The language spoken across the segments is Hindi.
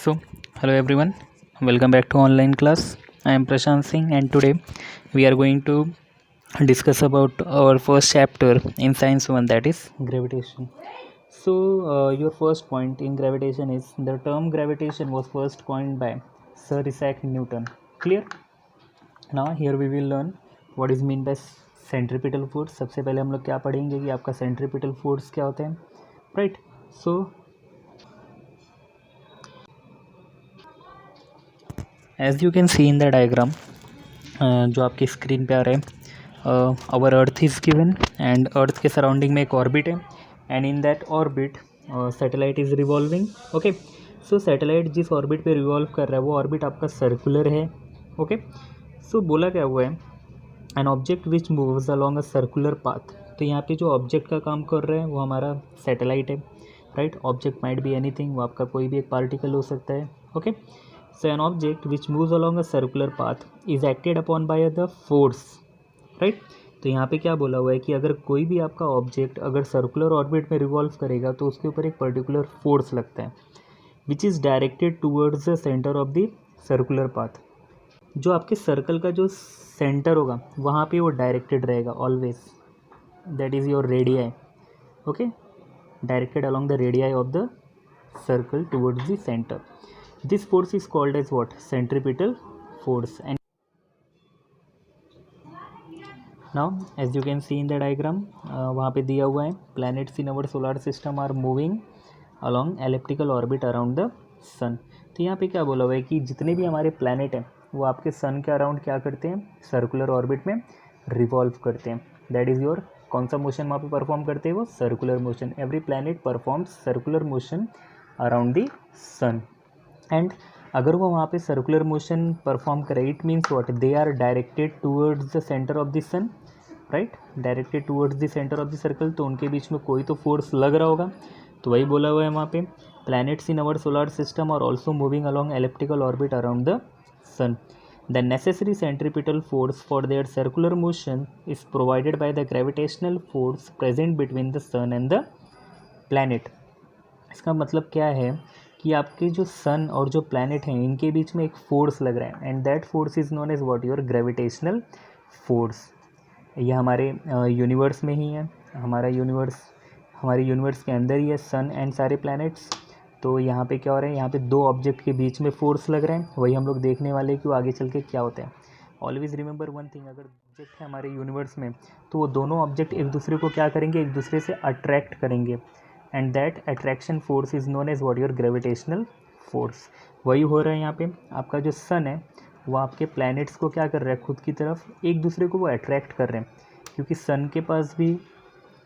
So, hello everyone, welcome back to online class. I am Prashant Singh, and today we are going to discuss about our first chapter in Science 1, that is gravitation. So, your first point in gravitation is the term gravitation was first coined by Sir Isaac Newton. Clear? Now here we will learn what is mean by centripetal force. सबसे पहले हम लोग क्या पढ़ेंगे कि आपका centripetal force क्या होता है, right? So as you can see in the diagram, जो आपकी स्क्रीन पे आ रहा है, our earth is given and earth के सराउंडिंग में एक ऑर्बिट है and in that orbit satellite is revolving. Okay, so satellite जिस ऑर्बिट पे रिवॉल्व कर रहा है वो ऑर्बिट आपका सर्कुलर है. ओके, सो बोला क्या हुआ है, an object which moves along a circular path. तो यहाँ पे जो ऑब्जेक्ट का काम कर रहा है वो हमारा सैटेलाइट है, right. Object might be anything, वो आपका कोई भी एक पार्टिकल हो सकता है. Okay, so an object which moves along a circular path is acted upon by the force, right. तो यहाँ पे क्या बोला हुआ है कि अगर कोई भी आपका ऑब्जेक्ट अगर सर्कुलर ऑर्बिट में रिवॉल्व करेगा तो उसके ऊपर एक पर्टिकुलर फोर्स लगता है which is directed towards the centre of the circular path. जो आपके सर्कल का जो सेंटर होगा वहाँ पे वो डायरेक्टेड रहेगा always, that is your radii. Okay, directed along the radii of the circle towards the center. This force is called as what? Centripetal force. And now as you can see in the diagram, वहाँ पे दिया हुआ है planets in our solar system are moving along elliptical orbit around the sun. तो यहाँ पे क्या बोला हुआ है कि जितने भी हमारे planet हैं वो आपके sun के अराउंड क्या करते हैं, सर्कुलर ऑर्बिट में रिवॉल्व करते हैं. दैट इज़ योर कौन सा मोशन वहाँ पे परफॉर्म करते हैं, वो circular motion. Every planet performs circular motion around the sun. And अगर वो वहाँ पे सर्कुलर मोशन परफॉर्म करे, it means what, they are directed towards the centre of the sun, right, directed towards the centre of the circle. तो उनके बीच में कोई तो फोर्स लग रहा होगा. तो वही बोला हुआ है वहाँ पे, planets in our solar system are also moving along elliptical orbit around the sun. The necessary centripetal force for their circular motion is provided by the gravitational force present between the sun and the planet. इसका मतलब क्या है कि आपके जो सन और जो प्लैनेट हैं इनके बीच में एक फोर्स लग रहा है and that force is known as what, your gravitational force. ये हमारे यूनिवर्स में ही है, हमारे यूनिवर्स के अंदर ही है सन एंड सारे प्लैनेट्स. तो यहाँ पे क्या हो रहा है, यहाँ पे दो ऑब्जेक्ट के बीच में फोर्स लग रहे हैं. वही हम लोग देखने वाले हैं कि वो आगे चल के क्या होता है. ऑलवेज रिमेंबर वन थिंग, अगर ऑब्जेक्ट है हमारे यूनिवर्स में तो वो दोनों ऑब्जेक्ट एक दूसरे को क्या करेंगे, एक दूसरे से अट्रैक्ट करेंगे and that attraction force is known as what, your gravitational force. वही हो रहा है यहाँ पे. आपका जो सन है वो आपके प्लैनेट्स को क्या कर रहा है, खुद की तरफ एक दूसरे को वो अट्रैक्ट कर रहे हैं, क्योंकि सन के पास भी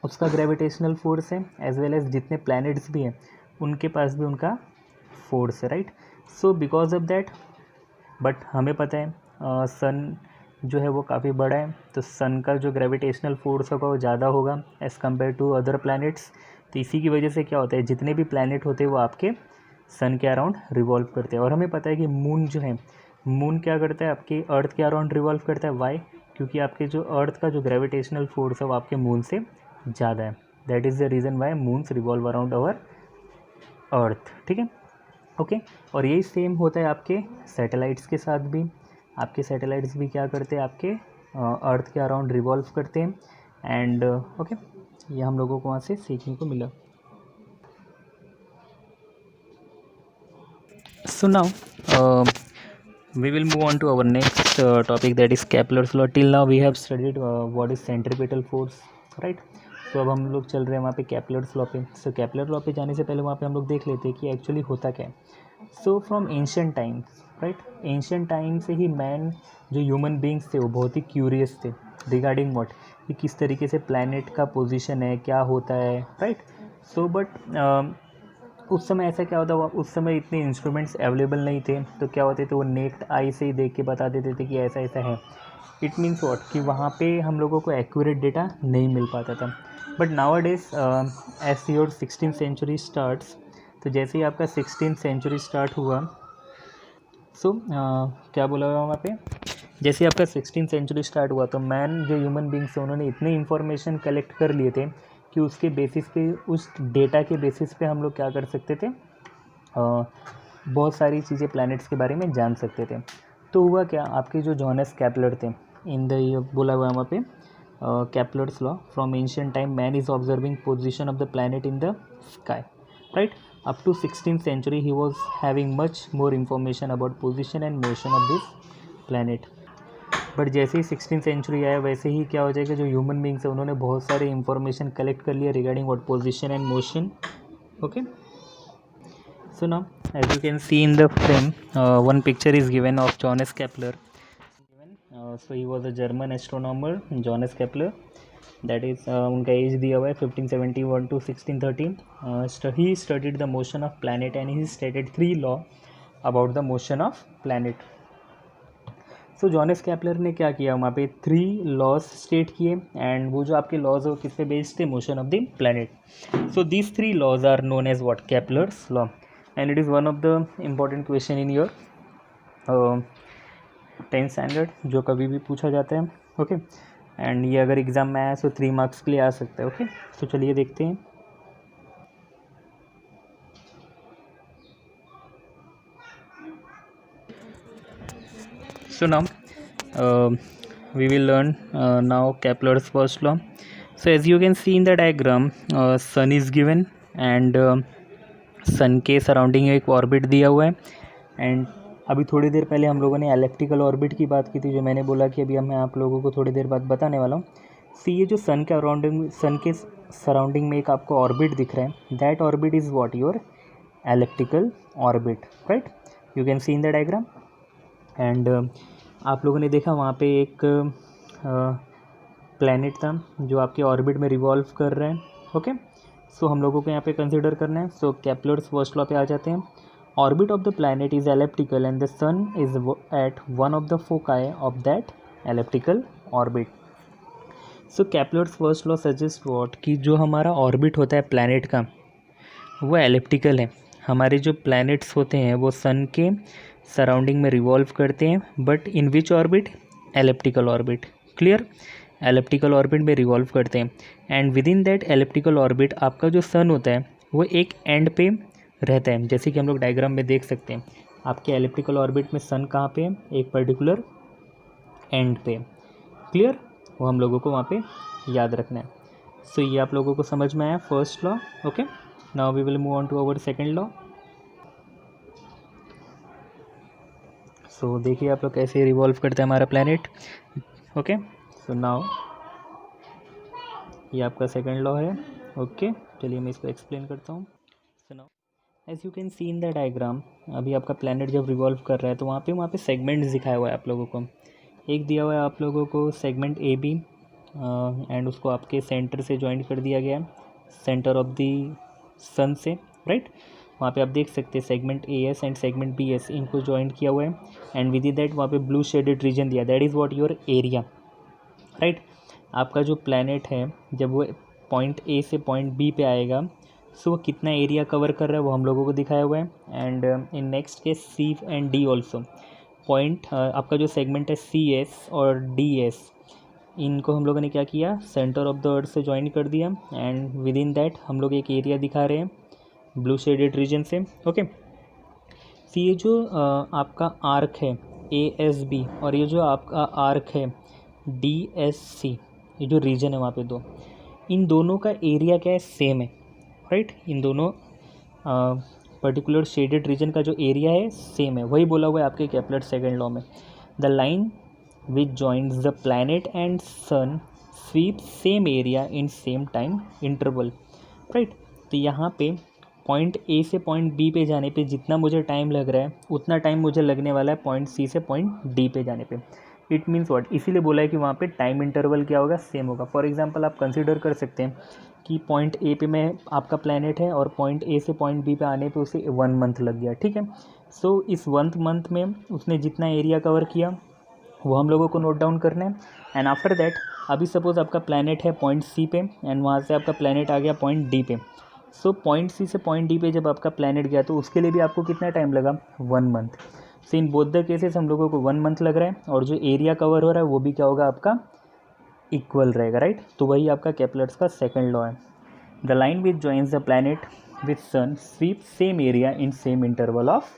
उसका ग्रेविटेशनल फोर्स है एज वेल एज जितने प्लैनेट्स भी हैं उनके पास भी उनका फोर्स है, right. So because of that, but हमें पता है सन जो है वो काफ़ी बड़ा है, तो सन का जो ग्रेविटेशनल फोर्स होगा वो ज़्यादा होगा as compare to other planets. तो इसी की वजह से क्या होता है, जितने भी प्लैनेट होते हैं वो आपके सन के अराउंड रिवॉल्व करते हैं. और हमें पता है कि मून जो है, मून क्या करता है, आपके अर्थ के अराउंड रिवॉल्व करता है. वाई? क्योंकि आपके जो अर्थ का जो ग्रेविटेशनल फोर्स है वो आपके मून से ज़्यादा है. That is the reason why moons revolve around our earth. ठीक है, ओके. और यही सेम होता है आपके सैटेलाइट्स के साथ भी. आपके सैटेलाइट्स भी क्या करते हैं, आपके अर्थ के अराउंड रिवॉल्व करते हैं एंड ओके, ये हम लोगों को वहाँ से सीखने को मिला. So now we will move on to our next topic, that is Kepler's law. Till now we have studied what is centripetal force, right. तो अब हम लोग चल रहे हैं वहाँ पे केपलर्स लॉ पे. सो केपलर लॉ पे जाने से पहले वहाँ पे हम लोग देख लेते हैं कि एक्चुअली होता क्या है. So from ancient times, right, ancient time से ही मैन, जो ह्यूमन बींग्स थे वो बहुत ही क्यूरियस थे रिगार्डिंग व्हाट, कि किस तरीके से प्लैनेट का पोजीशन है, क्या होता है, राइट. सो बट उस समय ऐसा क्या होता हुआ, उस समय इतने इंस्ट्रूमेंट्स अवेलेबल नहीं थे. तो क्या होते थे, वो नेक्ड आई से ही देख के बता देते थे कि ऐसा ऐसा है. इट मीन्स व्हाट, कि वहाँ पे हम लोगों को एक्यूरेट डेटा नहीं मिल पाता था. But nowadays as your 16th century starts, तो जैसे ही आपका 16th सेंचुरी स्टार्ट हुआ, सो क्या बोला हुआ वहाँ पे, जैसे ही आपका 16th सेंचुरी स्टार्ट हुआ तो मैन, जो ह्यूमन बींग्स हैं, उन्होंने इतनी इन्फॉर्मेशन कलेक्ट कर लिए थे कि उसके बेसिस पे, उस डेटा के बेसिस पे हम लोग क्या कर सकते थे, बहुत सारी चीज़ें प्लैनेट्स के बारे में जान सकते थे। तो हुआ क्या, आपके जो जॉनस कैपलर थे, इन द ये बोला हुआ है वहाँ पे Kepler's law, from ancient time man is observing position of the planet in the sky, right. Up to 16th century he was having much more information about position and motion of this planet. But जैसे ही 16th सेंचुरी आया वैसे ही क्या हो जाएगा, जो ह्यूमन बींग्स है उन्होंने बहुत सारे इंफॉर्मेशन कलेक्ट कर लिया regarding what position and motion. Okay, so now as you can see in the frame, one picture is given of Johannes Kepler. So he was a German astronomer, Johannes Kepler. That is उनका एज दिया हुआ है 1571 to 1613. He studied the motion of planet and he stated 3 law about the motion of planet. So Johannes Kepler ने क्या किया, वहाँ पे 3 लॉज स्टेट किए, एंड वो जो आपके लॉज है वो किस पे बेस्ड थे, motion of the planet. So these 3 laws are known as what, Kepler's law, and it is one of the important question in your 10th standard, जो कभी भी पूछा जाता है. ओके, एंड ये अगर एग्जाम में आया तो 3 मार्क्स के लिए आ सकता है. ओके, तो चलिए देखते हैं. So now we will learn now Kepler's first law. So as you can see in the diagram, sun is given and सन के सराउंडिंग एक ऑर्बिट दिया हुआ है. एंड अभी थोड़ी देर पहले हम लोगों ने एलिप्टिकल ऑर्बिट की बात की थी, जो मैंने बोला कि अभी मैं आप लोगों को थोड़ी देर बाद बताने वाला हूँ. सी ये जो सन के अराउंडिंग, सन के सराउंडिंग में एक आपको ऑर्बिट दिख रहा है, that orbit is what, your elliptical orbit, right. You can see in the diagram. And आप लोगों ने देखा वहाँ पे एक प्लैनेट था जो आपके ऑर्बिट में रिवॉल्व कर रहे हैं. ओके, सो हम लोगों को यहाँ पे कंसिडर करना है. सो केपलर्स फर्स्ट लॉ पे आ जाते हैं. Orbit of the planet is elliptical and the sun is at one of the foci of that elliptical orbit. So Kepler's first law suggest what, कि जो हमारा ऑर्बिट होता है प्लैनेट का वो एलिप्टिकल है. हमारे जो प्लैनेट्स होते हैं वो सन के सराउंडिंग में रिवॉल्व करते हैं, but in which orbit, elliptical orbit. Clear, elliptical orbit में रिवॉल्व करते हैं. And within that elliptical orbit आपका जो सन होता है वो एक एंड पे रहता है, जैसे कि हम लोग डायग्राम में देख सकते हैं. आपके एलिप्टिकल ऑर्बिट में सन कहाँ पे है, एक पर्टिकुलर एंड पे. क्लियर, वो हम लोगों को वहाँ पे याद रखना है. सो ये आप लोगों को समझ में आया first law. Okay, now we will move on to our second law. So देखिए आप लोग कैसे रिवॉल्व करते हैं हमारा प्लैनेट. ओके, सो नाउ ये आपका सेकंड लॉ है. ओके, चलिए मैं इसको एक्सप्लेन करता हूँ. So now as you can see in the diagram, अभी आपका प्लैनेट जब रिवॉल्व कर रहा है तो वहाँ पे सेगमेंट्स दिखाया हुआ है आप लोगों को. एक दिया हुआ है आप लोगों को सेगमेंट ए बी, एंड उसको आपके सेंटर से ज्वाइंट कर दिया गया है, सेंटर ऑफ द सन से, राइट. वहाँ पे आप देख सकते हैं segment A S and segment B S, इनको ज्वाइंट किया हुआ है. एंड विद इन दैट वहाँ पे ब्लू शेडेड रीजन दिया, that is what, your area, right. आपका जो प्लैनेट है जब वो पॉइंट ए से पॉइंट बी पे आएगा, सो वो कितना एरिया कवर कर रहा है वो हम लोगों को दिखाया हुआ है. And in next case C and D also, point आपका जो सेगमेंट है सी एस और डी एस, इनको हम लोगों ने क्या किया, सेंटर ऑफ द अर्थ से ज्वाइन कर दिया. एंड विद इन दैट हम लोग एक एरिया दिखा रहे हैं ब्लू शेडेड रीजन से. ओके, सी ये जो आपका आर्क है ए एस बी, और ये जो आपका आर्क है डी एस सी, ये जो रीजन है वहाँ पे दो, इन दोनों का एरिया क्या है, सेम है, राइट. इन दोनों पर्टिकुलर शेडेड रीजन का जो एरिया है सेम है. वही बोला हुआ है आपके केपलर सेकंड लॉ में, the line which joins the planet and sun sweep same area in same time interval, right. तो यहाँ पे पॉइंट ए से पॉइंट बी पे जाने पे जितना मुझे टाइम लग रहा है उतना टाइम मुझे लगने वाला है पॉइंट सी से पॉइंट डी पे जाने पे. इट मीन्स व्हाट, इसीलिए बोला है कि वहाँ पे टाइम इंटरवल क्या होगा, सेम होगा. फॉर एग्जांपल आप कंसीडर कर सकते हैं कि पॉइंट ए पे में आपका प्लैनेट है और पॉइंट ए से पॉइंट बी पे आने पे उसे 1 मंथ लग गया, ठीक है. सो इस 1 मंथ में उसने जितना एरिया कवर किया वो हम लोगों को नोट डाउन करना है. एंड आफ्टर दैट अभी सपोज आपका प्लैनेट है पॉइंट सी पे एंड वहाँ से आपका प्लैनेट आ गया पॉइंट डी पे. सो पॉइंट सी से पॉइंट डी पे जब आपका प्लैनेट गया तो उसके लिए भी आपको कितना टाइम लगा, 1 month. So in both the cases हम लोगों को 1 मंथ लग रहा है, और जो एरिया कवर हो रहा है वो भी क्या होगा आपका, इक्वल रहेगा, राइट. तो वही आपका केपलर्स का सेकंड लॉ है. The line which joins the planet with sun sweep same area in same interval of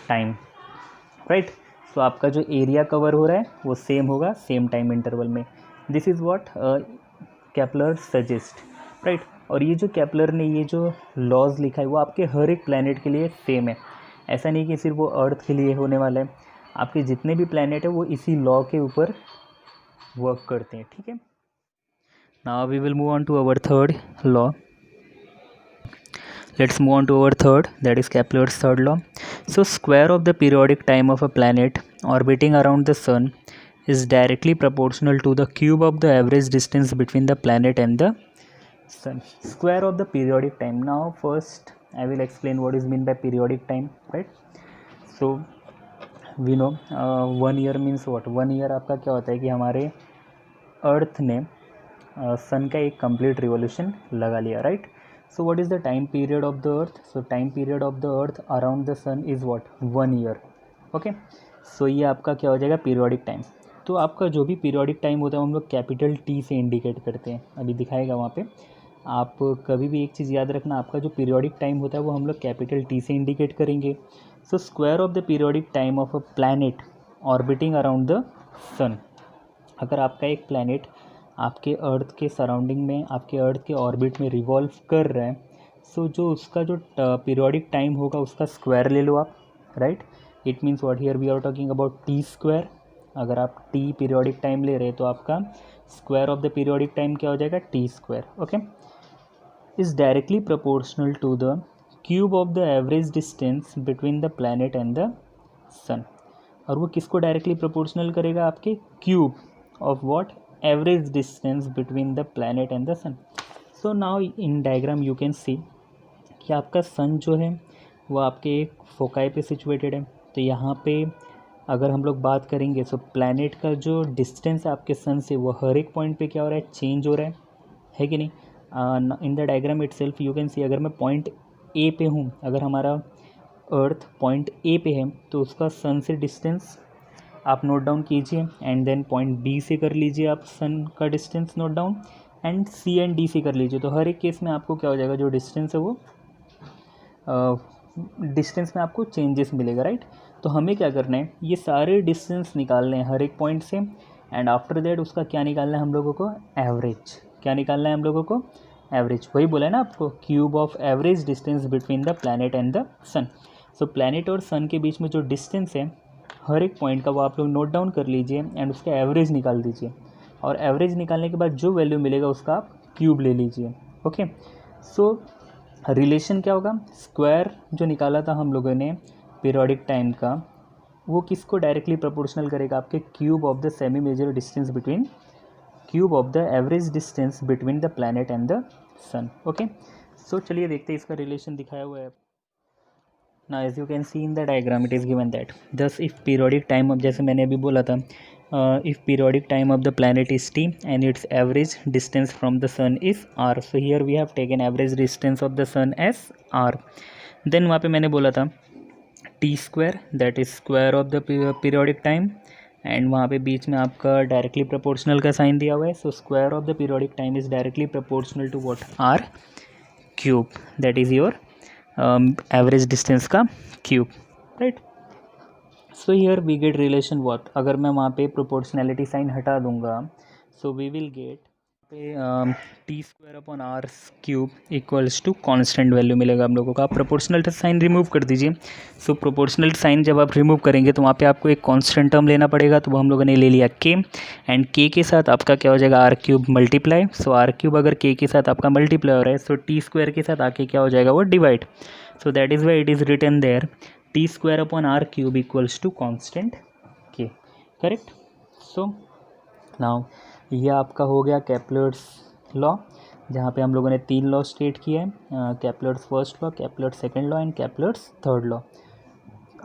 time, right. So आपका जो एरिया कवर हो रहा है वो सेम होगा सेम टाइम इंटरवल में। This is what Kepler suggest, right. और ये जो केपलर ने ये जो लॉज लिखा है वो आपके हर एक प्लैनेट के लिए सेम है। ऐसा नहीं कि सिर्फ वो अर्थ के लिए होने वाला है, आपके जितने भी प्लैनेट है वो इसी लॉ के ऊपर वर्क करते हैं, ठीक है। Now we will move on to our third law. Let's move on to our third, that is Kepler's third law. So square of the periodic time of a planet orbiting around the sun is directly proportional to the cube of the average distance between the planet and the sun. Square of the periodic time. Now first I will explain what is meant by periodic time, right? So we know 1 year means what? 1 year आपका क्या होता है कि हमारे अर्थ ने सन का एक कंप्लीट रिवोल्यूशन लगा लिया, right. So what is the time period of the earth? So time period of the earth around the sun is what? 1 year. Okay. So ये आपका क्या हो जाएगा periodic time. तो आपका जो भी periodic time होता है हम लोग कैपिटल T से इंडिकेट करते हैं, अभी दिखाएगा वहाँ पे। आप कभी भी एक चीज़ याद रखना, आपका जो periodic time होता है वो हम लोग कैपिटल T से इंडिकेट करेंगे। So square of the periodic time of a planet orbiting around the sun. अगर आपका एक planet आपके अर्थ के सराउंडिंग में, आपके अर्थ के ऑर्बिट में रिवॉल्व कर रहा है, सो जो उसका जो पीरियोडिक टाइम होगा उसका स्क्वायर ले लो आप, right. It means what, here we are talking about T square. अगर आप टी पीरियोडिक टाइम ले रहे हैं तो आपका square of the periodic time क्या हो जाएगा? T square, okay. Is directly proportional to the cube of the average distance between the planet and the sun. और वो किसको डायरेक्टली प्रोपोर्शनल करेगा? आपके cube of what? Average distance between the planet and the sun. So now in diagram you can see कि आपका सन जो है वो आपके एक फोकाई पे सिचुएटेड है। तो यहाँ पे अगर हम लोग बात करेंगे सो प्लैनेट का जो डिस्टेंस है आपके सन से वो हर एक पॉइंट पे क्या हो रहा है? चेंज हो रहा है कि नहीं? इन the diagram itself you can सी, अगर मैं पॉइंट ए पे हूँ, अगर हमारा अर्थ पॉइंट ए पे है तो उसका सन से डिस्टेंस आप नोट डाउन कीजिए, एंड देन पॉइंट बी से कर लीजिए आप सन का distance note down, and C and D से कर लीजिए। तो हर एक केस में आपको क्या हो जाएगा? जो डिस्टेंस है वो डिस्टेंस में आपको चेंजेस मिलेगा, राइट। तो हमें क्या करना है? ये सारे डिस्टेंस निकालने हैं हर एक पॉइंट से, एंड आफ्टर दैट उसका क्या निकालना है हम लोगों को? एवरेज। क्या निकालना है हम लोगों को? एवरेज। वही बोला है ना आपको, cube of average distance between the planet and the sun. So planet और सन के बीच में जो डिस्टेंस है हर एक पॉइंट का वो आप लोग नोट डाउन कर लीजिए, एंड उसका एवरेज निकाल दीजिए, और एवरेज निकालने के बाद जो वैल्यू मिलेगा उसका आप क्यूब ले लीजिए, ओके। सो रिलेशन क्या होगा? स्क्वायर जो निकाला था हम लोगों ने पीरियोडिक टाइम का, वो किसको डायरेक्टली प्रोपोर्शनल करेगा? आपके cube of the semi major distance between, cube of the average distance between the planet and the sun, okay. So चलिए देखते हैं इसका रिलेशन दिखाया हुआ है। Now as you can see in the diagram it is given that thus if periodic time of, जैसे मैंने अभी बोला था, if periodic time of the planet is t and its average distance from the sun is r, so here we have taken average distance of the sun as r, then वहाँ पे मैंने बोला था t square, that is square of the periodic time, and वहाँ पे बीच में आपका डायरेक्टली प्रोपोर्शनल का साइन दिया हुआ है। So square of the periodic time is directly proportional to what? R cube, that is your average distance का cube, right. So here we get relation what? अगर मैं वहाँ पे प्रोपोर्शनैलिटी साइन हटा दूंगा सो वी विल गेट पे T square upon are cube equals to constant value मिलेगा हम लोगों का। आप प्रोपोर्शनल साइन रिमूव कर दीजिए। सो प्रोपोर्शनल साइन जब आप रिमूव करेंगे तो वहाँ पे आपको एक कांस्टेंट टर्म लेना पड़ेगा, तो वो हम लोगों ने ले लिया के, एंड के साथ आपका क्या हो जाएगा? R cube multiply. So R cube अगर के साथ आपका मल्टीप्लाई हो रहा है सो टी स्क्वायर के साथ आके क्या हो जाएगा? वो divide. So that is why it is written there T square upon are cube equals to constant K, correct. So now ये आपका हो गया केपलर्स लॉ, जहाँ पे हम लोगों ने 3 लॉ स्टेट किए हैं, Kepler's first law, Kepler's second law and Kepler's third law.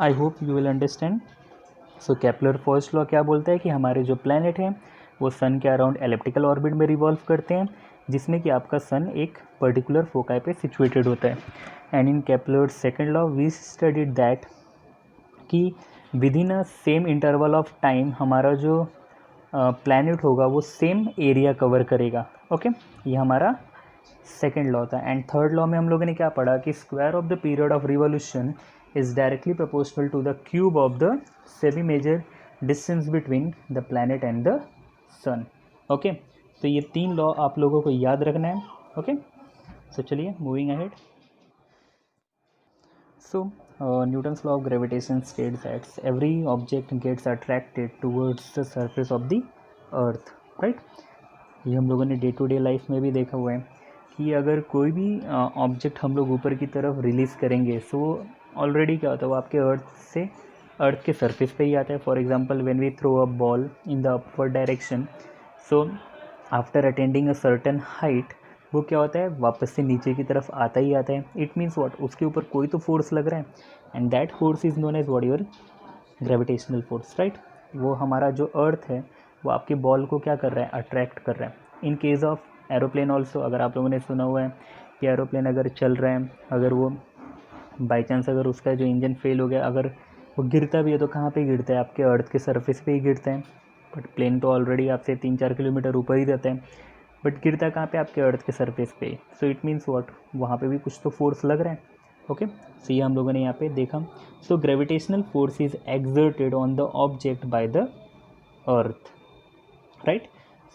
I hope you will understand. So Kepler first law क्या बोलता है कि हमारे जो प्लैनेट हैं वो सन के अराउंड एलिप्टिकल ऑर्बिट में रिवॉल्व करते हैं, जिसमें कि आपका सन एक पर्टिकुलर फोकाई पे सिचुएटेड होता है। And in Kepler's second law we studied that कि within a same interval of time हमारा जो प्लैनेट होगा वो सेम एरिया कवर करेगा, ओके। ये हमारा सेकंड लॉ था। एंड थर्ड लॉ में हम लोगों ने क्या पढ़ा कि square of the period of revolution is directly proportional to the cube of the semi major distance between the planet and the sun. Okay, तो ये 3 लॉ आप लोगों को याद रखना है। ओके, सो चलिए moving ahead. So Newton's law of gravitation states that every object gets attracted towards the surface of the earth, right. ये हम लोगों ने डे टू डे लाइफ में भी देखा हुआ है कि अगर कोई भी ऑब्जेक्ट हम लोग ऊपर की तरफ रिलीज़ करेंगे सो ऑलरेडी क्या होता है वो आपके अर्थ के सरफेस पे ही आता है। For example when we throw a ball in the upward direction, so after attending a certain height वो क्या होता है वापस से नीचे की तरफ आता ही आता है। इट मीन्स व्हाट, उसके ऊपर कोई तो फोर्स लग रहा है and that force is known as what, your gravitational force, right. वो हमारा जो अर्थ है वो आपके बॉल को क्या कर रहा है, अट्रैक्ट कर रहा है। In case of aeroplane also, अगर आप लोगों ने सुना हुआ है कि एरोप्लेन अगर चल रहा है, अगर वो बाई चांस अगर उसका जो इंजन फेल हो गया, अगर वो गिरता भी है तो कहाँ पे गिरता है, आपके अर्थ के सरफेस पे ही गिरता है। बट प्लेन तो ऑलरेडी आपसे 3-4 किलोमीटर ऊपर ही रहता है, बट गिरता कहाँ पे, आपके अर्थ के सरफेस पे। सो इट मीन्स व्हाट, वहाँ पे भी कुछ तो फोर्स लग रहा है। ओके, सो ये हम लोगों ने यहाँ पे देखा। So gravitational force is exerted on the object by the earth, right.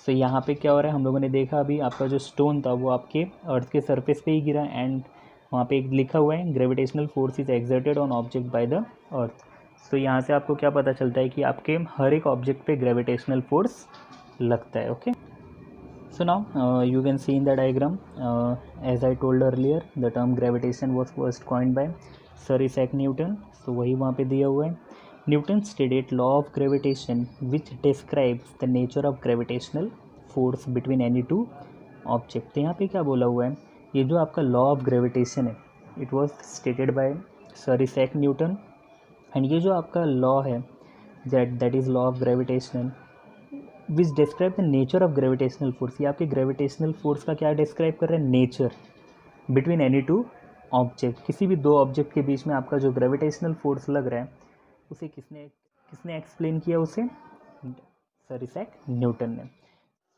So यहाँ पे क्या हो रहा है, हम लोगों ने देखा अभी आपका जो स्टोन था वो आपके अर्थ के सरफेस पे ही गिरा एंड वहाँ पे एक लिखा हुआ है gravitational force is exerted on object by the earth. So यहाँ से आपको क्या पता चलता है कि आपके हर एक ऑब्जेक्ट पे ग्रेविटेशनल फोर्स लगता है। Okay, so now you can see in the diagram, as I told earlier, the term gravitation was first coined by Sir Isaac Newton. So वही वहाँ पे दिया हुआ है, Newton stated law of gravitation which describes the nature of gravitational force between any two object। तो यहाँ पे क्या बोला हुआ है, ये जो आपका लॉ ऑफ ग्रेविटेशन है it was stated by sir Isaac Newton and ये जो आपका लॉ है that is law of gravitation which describe the nature of gravitational force. ये आपके ग्रेविटेशनल फोर्स का क्या डिस्क्राइब कर रहा है, nature between any two object. किसी भी दो ऑब्जेक्ट के बीच में आपका जो ग्रेविटेशनल फोर्स लग रहा है उसे किसने एक्सप्लेन किया, उसे सर इसैक न्यूटन ने।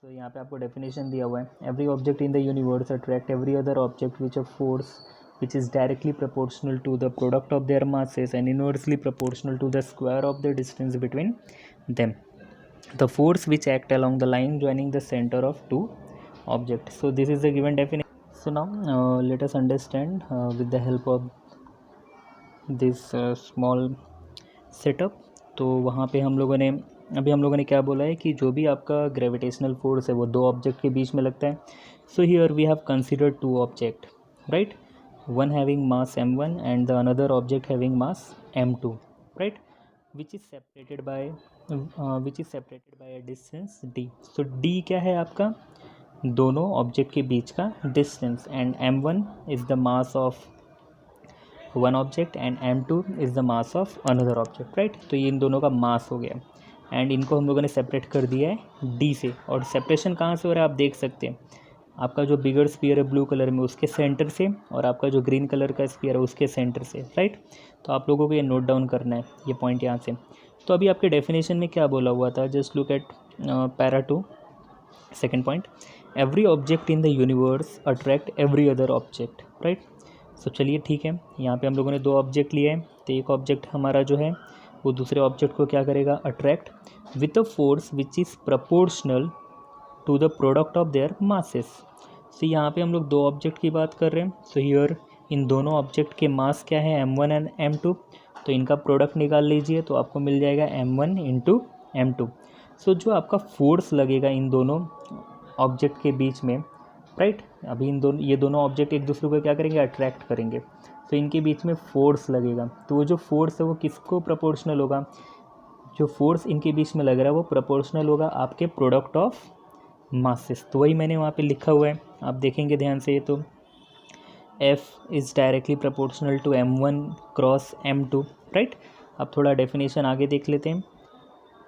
तो यहाँ पे आपको डेफिनेशन दिया हुआ है, every object in the universe attract every other object which a force which is directly proportional to the product of their masses and inversely proportional to the square of the distance between them, the force which act along the line joining the center of two objects. So this is the given definition. So now let us understand with the help of this small setup. तो वहाँ पे हम लोगों ने क्या बोला है कि जो भी आपका ग्रेविटेशनल फोर्स है वो दो ऑब्जेक्ट के बीच में लगता है। So here we have considered two object, right, one having mass m1 and the another object having mass m2, right, which is separated by a distance d. so d क्या है आपका, दोनों ऑब्जेक्ट के बीच का distance and m1 is the mass of one object and m2 is the mass of another object, right. तो ये इन दोनों का मास हो गया एंड इनको हम लोगों ने सेपरेट कर दिया है d से। और सेपरेशन कहाँ से हो रहा है आप देख सकते हैं, आपका जो बिगर स्फीयर है ब्लू कलर में उसके सेंटर से और आपका जो ग्रीन कलर का स्फीयर है उसके सेंटर से, राइट। तो आप लोगों को ये नोट डाउन करना है ये पॉइंट यहाँ से। तो अभी आपके डेफिनेशन में क्या बोला हुआ था, just look at para 2 second point, every object in the universe attract every other object, right. So चलिए ठीक है, यहाँ पे हम लोगों ने दो ऑब्जेक्ट लिए हैं, तो एक ऑब्जेक्ट हमारा जो है वो दूसरे ऑब्जेक्ट को क्या करेगा, attract with a force which is proportional to the product of their masses. So यहाँ पे हम लोग दो ऑब्जेक्ट की बात कर रहे हैं। सो हियर इन दोनों ऑब्जेक्ट के मास क्या है, m1 एंड m2, तो इनका प्रोडक्ट निकाल लीजिए तो आपको मिल जाएगा m1 इंटू m2। सो जो आपका फोर्स लगेगा इन दोनों ऑब्जेक्ट के बीच में, राइट, अभी ये दोनों ऑब्जेक्ट एक दूसरे को क्या करेंगे, अट्रैक्ट करेंगे, तो इनके बीच में फोर्स लगेगा। तो वो जो फोर्स है वो किसको प्रोपोर्शनल होगा, जो फोर्स इनके बीच में लग रहा है वो प्रोपोर्शनल होगा आपके प्रोडक्ट ऑफ मासेस। तो वही मैंने वहाँ पे लिखा हुआ है, आप देखेंगे ध्यान से, तो F is directly proportional to m1 cross m2, right. अब थोड़ा डेफिनेशन आगे देख लेते हैं,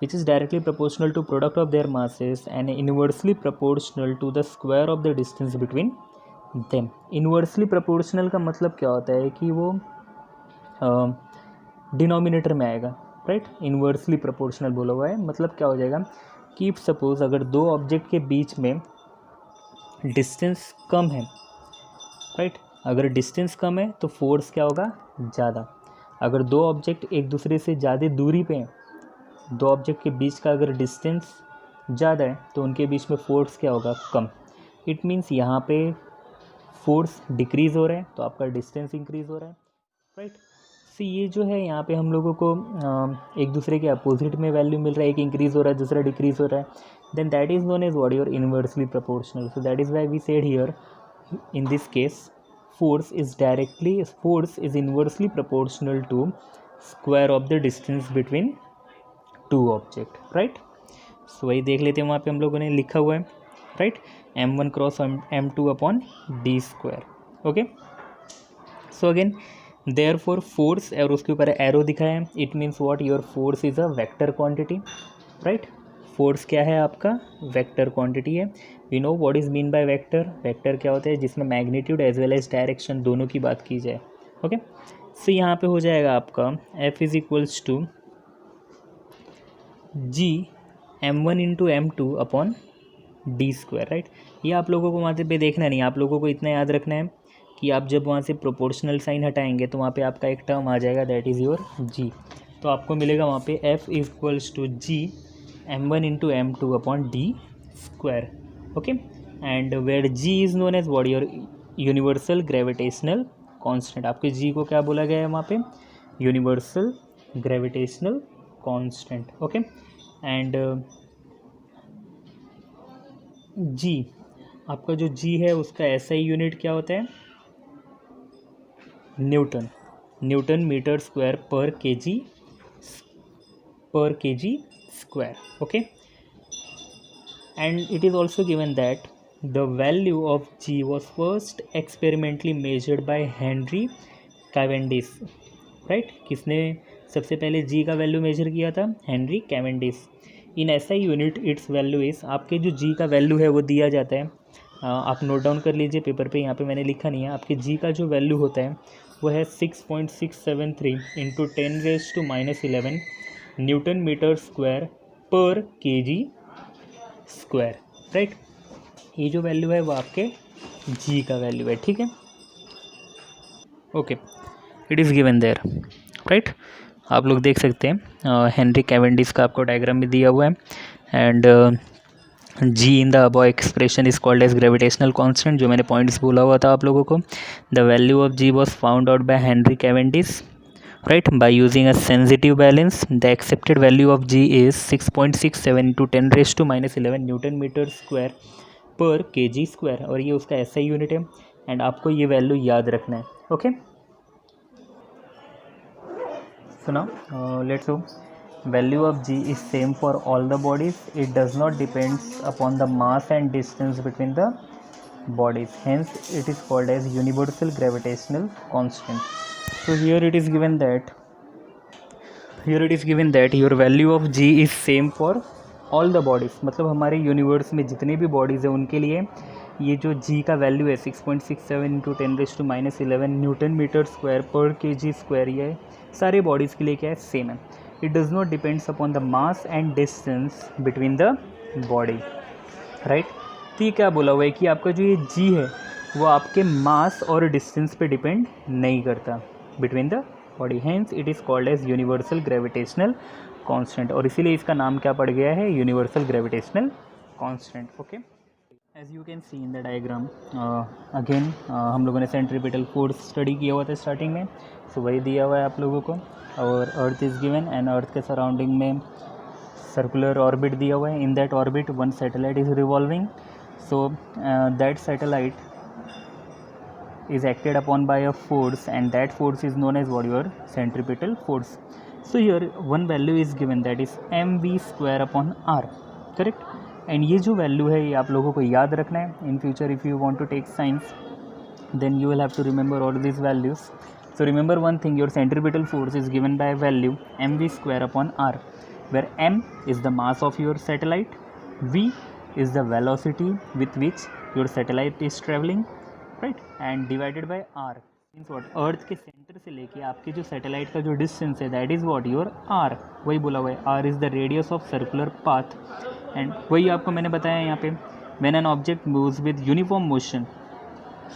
which is directly proportional to product of their masses and inversely proportional to the square of the distance between them. Inversely proportional का मतलब क्या होता है कि वो डिनोमिनेटर में आएगा, राइट। इनवर्सली प्रोपोर्शनल बोला हुआ है, मतलब क्या हो जाएगा कि सपोज अगर दो ऑब्जेक्ट के बीच में डिस्टेंस कम है, राइट, अगर डिस्टेंस कम है तो फोर्स क्या होगा, ज़्यादा। अगर दो ऑब्जेक्ट एक दूसरे से ज़्यादा दूरी पे हैं, दो ऑब्जेक्ट के बीच का अगर डिस्टेंस ज़्यादा है तो उनके बीच में फोर्स क्या होगा, कम। इट मीन्स यहाँ पे फोर्स डिक्रीज़ हो रहा है तो आपका डिस्टेंस इंक्रीज़ हो रहा है, राइट। सी ये जो है यहाँ पे हम लोगों को एक दूसरे के अपोजिट में वैल्यू मिल रहा है, एक इंक्रीज़ हो रहा है दूसरा डिक्रीज़ हो रहा है, then that is known as what, your inversely proportional. So that is why we said here in this case force is inversely proportional to square of the distance between two object, right। so वही देख लेते हैं, वहाँ पे हम लोगों ने लिखा हुआ है, right, m1 cross m2 upon d square, okay. So again therefore force, और उसके ऊपर एरो दिखाया है, it means what, your force is a vector quantity, right. Force क्या है आपका, वेक्टर क्वांटिटी है। We know what is mean by vector, vector क्या होता है जिसमें magnitude as well as direction दोनों की बात की जाए, ओके। सो यहाँ पे हो जाएगा आपका F is equals to G m1 into m2 upon d square, right. ये आप लोगों को वहाँ पे देखना नहीं, आप लोगों को इतना याद रखना है कि आप जब वहाँ से प्रोपोर्शनल साइन हटाएंगे तो वहाँ पे आपका एक टर्म आ जाएगा, दैट इज़ योर जी। तो आपको मिलेगा वहाँ पे F is equals to G m1 into m2 upon d square, okay. And where g is known as what, your universal gravitational constant. आपके g को क्या बोला गया है वहाँ पे, universal gravitational constant, okay. And g, आपका जो g है उसका SI यूनिट क्या होता है, Newton, Newton metre square per KG square, okay। and it is also given that the value of g was first experimentally measured by Henry Cavendish, right। किसने सबसे पहले g का वैल्यू मेजर किया था, Henry Cavendish. In SI unit it's value is, आपके जो g का वैल्यू है वो दिया जाता है, आप नोट डाउन कर लीजिए पेपर पे, यहाँ पे मैंने लिखा नहीं है। आपके g का जो वैल्यू होता है वो है 6.673 into 10⁻⁻11 newton metre square per KG square, right. ये जो वैल्यू है वो आपके g का वैल्यू है, ठीक है, okay. It is given there, right. आप लोग देख सकते हैं हेनरी कैवेंडिश का आपको डायग्राम में दिया हुआ है। And g in the above expression is called as gravitational constant, जो मैंने पॉइंट्स बोला हुआ था आप लोगों को। The value of g was found out by Henry Cavendish, right, by using a sensitive balance. The accepted value of g is 6.67 into 10⁻⁻11 newton metre square per KG square, और ये उसका SI यूनिट है। एंड आपको ये वैल्यू याद रखना है, okay. So now let's so value of g is same for all the bodies. It does not depends upon the mass and distance between the bodies, hence it is called as universal gravitational constant. So here it is given that your value of g is same for all the bodies, मतलब हमारे यूनिवर्स में जितने भी बॉडीज़ हैं उनके लिए ये जो g का वैल्यू है 6.67 into 10⁻⁻11 newton metre square per KG square, ये सारे बॉडीज़ के लिए क्या है, सेम है। It does not depends upon the mass and distance between the body, right. तो ये क्या बोला हुआ है कि आपका जो ये g है वो आपके मास और डिस्टेंस पे डिपेंड नहीं करता between the body, hence it is called as universal gravitational constant, और इसीलिए इसका नाम क्या पड़ गया है, universal gravitational constant, okay. As you can see in the diagram, again हम लोगों ने सेंट्रीपिटल फोर्स स्टडी किया हुआ था स्टार्टिंग में, सो वही दिया हुआ है आप लोगों को। और अर्थ इज़ गिवन, एंड अर्थ के सराउंडिंग में सर्कुलर ऑर्बिट दिया हुआ है। इन that orbit one satellite is revolving, so that satellite is acted upon by a force, and that force is known as what, your centripetal force. So here one value is given, that is mv square upon r, correct। and ये जो value है ये आप लोगों को याद रखना है। in future if you want to take science then you will have to remember all these values. So remember one thing, your centripetal force is given by a value mv square upon r, where m is the mass of your satellite, v is the velocity with which your satellite is traveling, right, and divided by R, means what, earth के सेंटर से लेके आपके जो सैटेलाइट का जो डिस्टेंस है that is what, your R, वही बोला हुआ है, R is the radius of circular path. And वही आपको मैंने बताया यहाँ पे, when an object moves with uniform motion,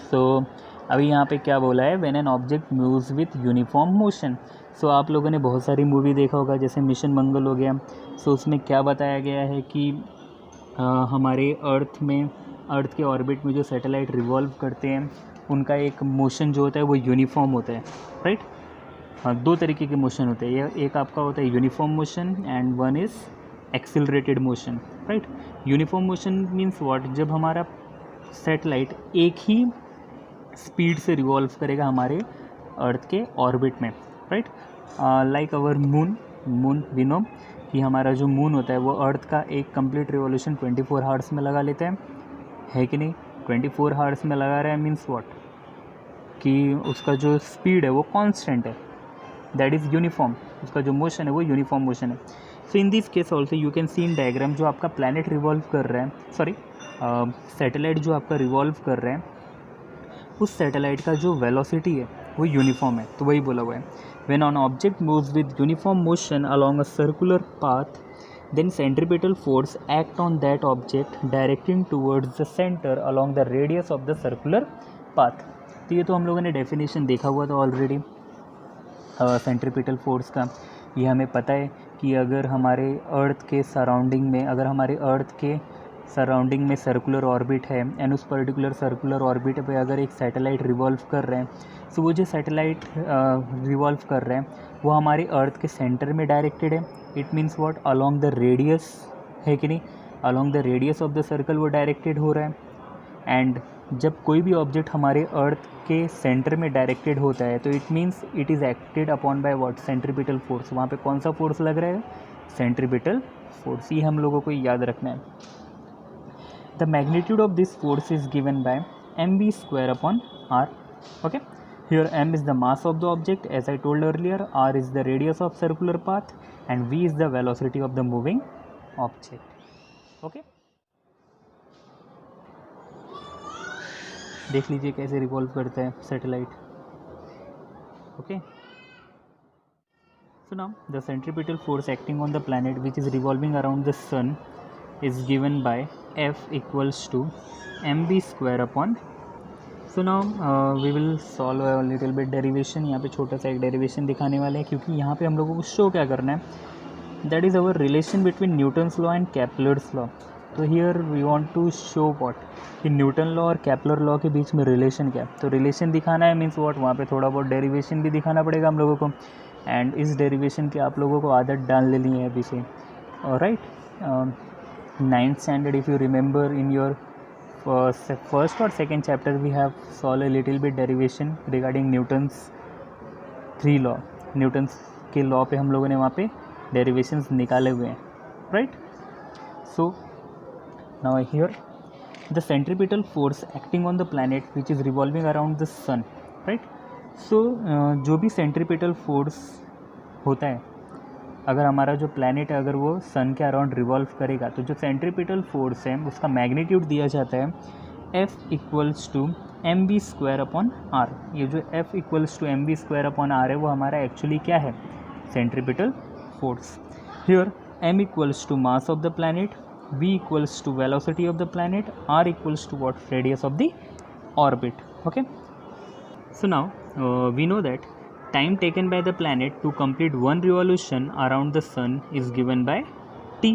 so अभी यहाँ पे क्या बोला है, when an object moves with uniform motion, so आप लोगों ने बहुत सारी मूवी देखा होगा, जैसे मिशन मंगल हो गया। सो उसमें क्या बताया गया है कि हमारे अर्थ के ऑर्बिट में जो सैटेलाइट रिवॉल्व करते हैं उनका एक मोशन जो होता है वो यूनिफॉर्म होता है, राइट। हाँ, दो तरीके के मोशन होते हैं, ये एक आपका होता है uniform motion and one is accelerated motion, right. Uniform motion means what, जब हमारा सैटेलाइट एक ही स्पीड से रिवॉल्व करेगा हमारे अर्थ के ऑर्बिट में, right. Like our moon we know कि हमारा जो मून होता है वो अर्थ का एक कंप्लीट रिवॉल्यूशन 24 हावर्स में लगा लेता है कि नहीं। 24 हावर्स में लगा रहा है मीन्स व्हाट, कि उसका जो स्पीड है वो कांस्टेंट है, दैट इज़ यूनिफॉर्म। उसका जो मोशन है वो यूनिफॉर्म मोशन है। So in this case also you can see in diagram, जो आपका प्लैनेट रिवॉल्व कर रहा है, सॉरी सैटेलाइट जो आपका रिवॉल्व कर रहा है, उस सैटेलाइट का जो वेलोसिटी है वो यूनिफॉर्म है। तो वही बोला हुआ है, when on object moves with uniform motion along a circular path then centripetal force act on that object directing towards the center along the radius of the circular path। तो ये तो हम लोगों ने डेफिनेशन देखा हुआ था ऑलरेडी सेंट्रीपिटल फोर्स का। ये हमें पता है कि अगर हमारे अर्थ के सराउंडिंग में सर्कुलर ऑर्बिट है एंड उस पर्टिकुलर सर्कुलर ऑर्बिट पे अगर एक सैटेलाइट रिवॉल्व कर रहे हैं, तो वो जो सैटेलाइट रिवॉल्व कर रहे हैं वो हमारे अर्थ के सेंटर में डायरेक्टेड है। It means what, along the radius, है कि नहीं, along the radius of the circle वो डायरेक्टेड हो रहा है। एंड जब कोई भी ऑब्जेक्ट हमारे अर्थ के सेंटर में डायरेक्टेड होता है तो it means it is acted upon by what, centripetal force. वहाँ पे कौन सा फोर्स लग रहा है, सेंट्रीपिटल फोर्स। ये हम लोगों को याद रखना है। The magnitude of this force is given by mv² upon r, okay. Here m is the mass of the object as I told earlier, r is the radius of circular path and v is the velocity of the moving object, okay. देख लीजिए कैसे रिवॉल्व करता है satellite, okay. So now the centripetal force acting on the planet which is revolving around the sun is given by F equals to mv² upon। So now we will solve a little bit derivation। यहाँ पे छोटा सा एक डेरिवेशन दिखाने वाले हैं, क्योंकि यहाँ पे हम लोगों को शो क्या करना है, that is our relation between Newton's law and Kepler's law. तो here we want to show what, कि न्यूटन लॉ और केपलर लॉ के बीच में रिलेशन क्या है। तो रिलेशन दिखाना है मीन्स व्हाट, वहाँ पे थोड़ा बहुत डेरिवेशन भी दिखाना पड़ेगा हम लोगों को। एंड इस डेरिवेशन की आप लोगों को आदत डाल लेनी है अभी से, alright. 9th standard, if you remember, in your first or second chapter we have solved a little bit derivation regarding Newton's 3 law। Newton's के लॉ पे हम लोगों ने वहाँ पे डेरिवेशंस निकाले हुए हैं, right. So now here the centripetal force acting on the planet which is revolving around the sun, right. So जो भी सेंट्रीपिटल फोर्स होता है, अगर हमारा जो प्लैनेट है अगर वो सन के अराउंड रिवॉल्व करेगा, तो जो सेंट्रीपिटल फोर्स है उसका मैग्नीट्यूड दिया जाता है F equals to mv² upon r। ये जो F equals to mv² upon r है वो हमारा एक्चुअली क्या है, centripetal force. Here m equals to mass of the planet, v equals to velocity of the planet, r equals to what, radius of the orbit, okay. So now we know that time taken by the planet to complete one revolution around the sun is given by t।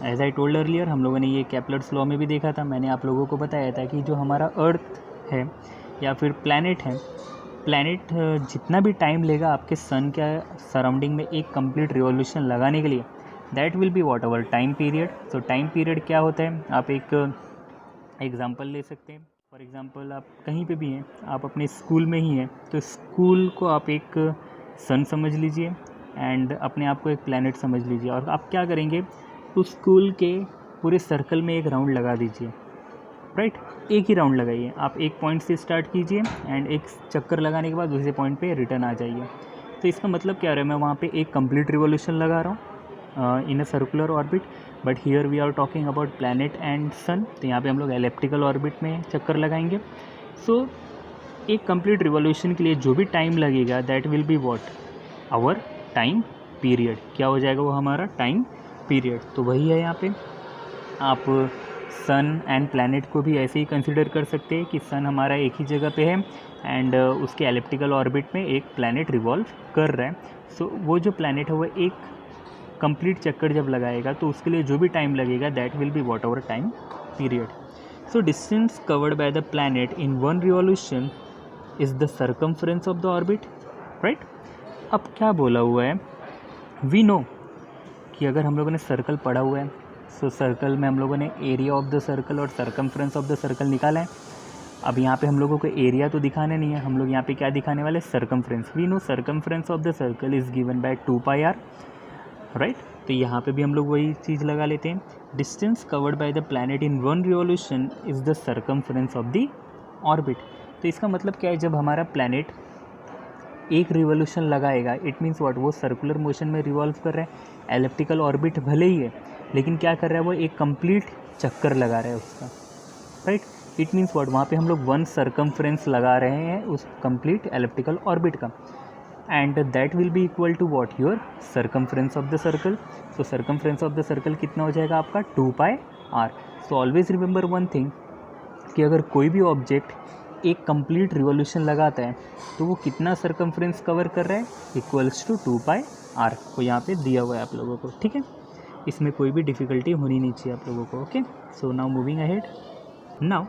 as I told earlier, हम लोगों ने ये केपलर्स लॉ में भी देखा था। मैंने आप लोगों को बताया था कि जो हमारा अर्थ है या फिर प्लैनेट है, प्लैनेट जितना भी टाइम लेगा आपके सन के सराउंडिंग में एक कंप्लीट रिवॉल्यूशन लगाने के लिए, that will be what our time period. तो टाइम पीरियड क्या होता है, आप एक एग्जांपल ले सकते हैं। फॉर एग्ज़ाम्पल आप कहीं पे भी हैं, आप अपने स्कूल में ही हैं, तो स्कूल को आप एक सन समझ लीजिए एंड अपने आप को एक प्लैनेट समझ लीजिए। और आप क्या करेंगे, उस स्कूल के पूरे सर्कल में एक राउंड लगा दीजिए, राइट। एक ही राउंड लगाइए, आप एक पॉइंट से स्टार्ट कीजिए एंड एक चक्कर लगाने के बाद दूसरे पॉइंट पे रिटर्न आ जाइए। तो इसका मतलब क्या रहा है, मैं वहाँ पे एक कंप्लीट रिवॉल्यूशन लगा रहा हूँ in a circular orbit, but here we are talking about planet and sun. तो यहाँ पे हम लोग एलिप्टिकल ऑर्बिट में चक्कर लगाएंगे। सो एक कंप्लीट रिवॉल्यूशन के लिए जो भी टाइम लगेगा that will be what, our time period. क्या हो जाएगा वो, हमारा टाइम पीरियड। तो वही है यहाँ पे, आप सन एंड प्लैनेट को भी ऐसे ही कंसिडर कर सकते हैं कि सन हमारा एक ही जगह पे है एंड उसके एलिप्टिकल ऑर्बिट में एक प्लैनेट रिवॉल्व कर रहा है. सो वो जो प्लैनेट है वो एक कंप्लीट चक्कर जब लगाएगा तो उसके लिए जो भी टाइम लगेगा that will be what ever time period. So distance covered by the planet in one revolution is the circumference of the orbit, right. अब क्या बोला हुआ है, वी नो कि अगर हम लोगों ने सर्कल पढ़ा हुआ है सो सर्कल में हम लोगों ने एरिया ऑफ द सर्कल और सर्कमफ्रेंस ऑफ द सर्कल निकाला है. अब यहाँ पे हम लोगों को एरिया तो दिखाना नहीं है, हम लोग यहाँ पे क्या दिखाने वाले, circumference. We know circumference of the circle is given by 2πr, right. तो यहाँ पे भी हम लोग वही चीज़ लगा लेते हैं. Distance covered by the planet in one revolution is the circumference of the orbit. तो इसका मतलब क्या है, जब हमारा प्लैनेट एक रिवॉल्यूशन लगाएगा इट मीन्स व्हाट, वो सर्कुलर मोशन में रिवॉल्व कर रहा है. एलिप्टिकल ऑर्बिट भले ही है लेकिन क्या कर रहा है, वो एक कंप्लीट चक्कर लगा रहा है उसका, राइट. इट मीन्स व्हाट, वहाँ पे हम लोग वन सर्कमफ्रेंस लगा रहे हैं उस कंप्लीट एलिप्टिकल ऑर्बिट का and that will be equal to what, your circumference of the circle. So circumference of the circle कितना हो जाएगा आपका, 2πr. So always remember one thing कि अगर कोई भी ऑब्जेक्ट एक कंप्लीट रिवॉल्यूशन लगाता है तो वो कितना सर्कमफ्रेंस कवर कर रहा है, इक्वल्स टू 2πr. को यहाँ पे दिया हुआ है आप लोगों को, ठीक है. इसमें कोई भी डिफ़िकल्टी होनी नहीं चाहिए आप लोगों को, okay. So now moving ahead. Now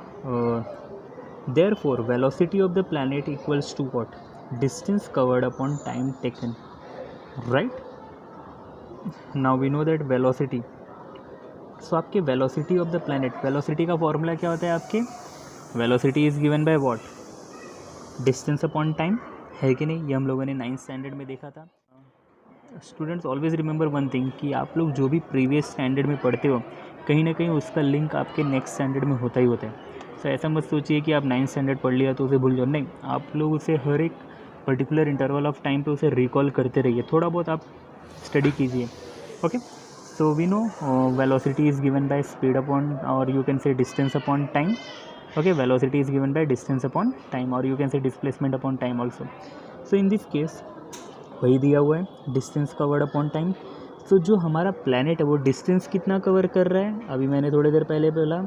therefore velocity of the planet equals to what, distance covered upon time taken, right. Now we know that velocity. So आपके velocity of the planet, velocity का फॉर्मूला क्या होता है आपके, velocity is given by what, distance upon time, है कि नहीं. ये हम लोगों ने 9th स्टैंडर्ड में देखा था. Students always remember one thing कि आप लोग जो भी प्रीवियस स्टैंडर्ड में पढ़ते हो कहीं ना कहीं उसका लिंक आपके नेक्स्ट स्टैंडर्ड में होता ही होता है. सो ऐसा मत सोचिए कि आप 9th स्टैंडर्ड पढ़ लिया तो उसे भूल जाओ, नहीं. आप लोग उसे हर एक पर्टिकुलर इंटरवल ऑफ टाइम पे उसे रिकॉल करते रहिए, थोड़ा बहुत आप स्टडी कीजिए, okay. So we know velocity is given by speed upon और you can say distance upon time, okay. Velocity is given by distance upon time or you can say displacement upon time also. So in this case वही दिया हुआ है, डिस्टेंस कवर्ड अपॉन टाइम. सो जो हमारा प्लैनेट है वो डिस्टेंस कितना कवर कर रहा है, अभी मैंने थोड़ी देर पहले बोला